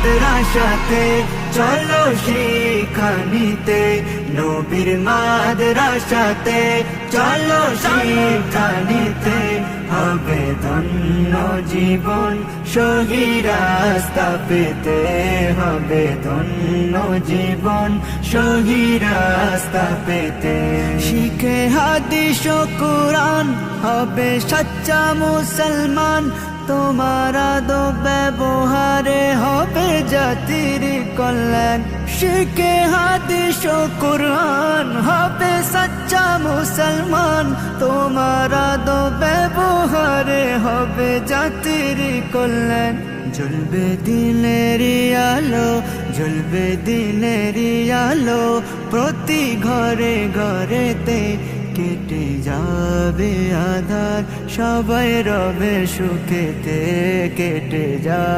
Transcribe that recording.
মাদ্রাসাতে চলো শিক্ষা নিতে, নবীর মাদ্রাসাতে চলো শিক্ষা নিতে। হবে ধন্য জীবন সহি রাস্তা পেতে, হবে ধন্য জীবন সহি রাস্তা পেতে। শিখে হাদিস ও কুরআন হবে সচ্চা মুসলমান, তোমার আদব ব্যবহারে হবে জাতির কল্যাণ। শিখে হাদিস ও কুরআন হবে সচ্চা মুসলমান, তোমার আদব ব্যবহারে হবে জাতির কল্যাণ। জ্বলবে দিনের আলো, জ্বলবে দিনের আলো, প্রতি ঘরে ঘরেতে। কেটে যাবে আঁধার, সবাই রবে সুখেতে, কেটে যাবে।